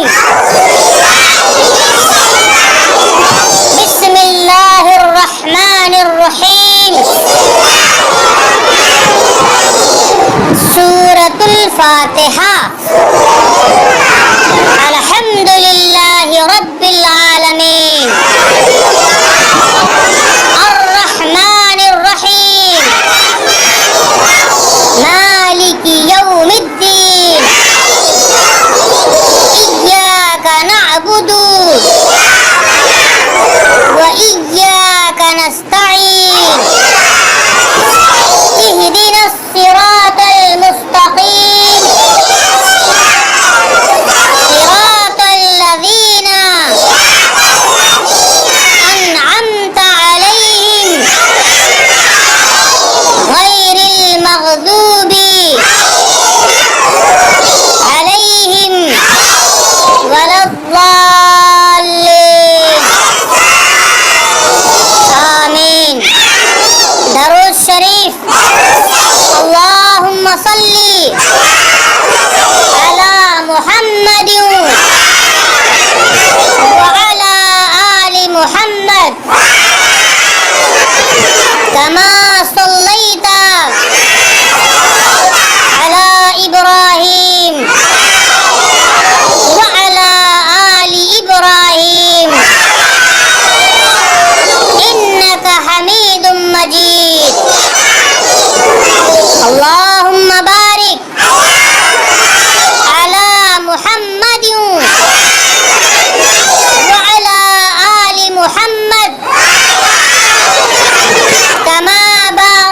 الرجيم. بسم الله الرحمن الرحيم. سورة الفاتحة. الحمد لله رب العالمين الرحمن الرحيم مالك يوم الدين إياك نعبد وإياك نستعين اهدنا الصراط المستقيم صراط الذين أنعمت عليهم غير المغضوب عليهم ولا الضالين آمين. درود شريف. اللهم صل على محمد وعلى آل محمد كما صليت على إبراهيم وعلى آل إبراهيم إنك حميد مجيد. اللهم بارك على محمد وعلى آل محمد كما باركت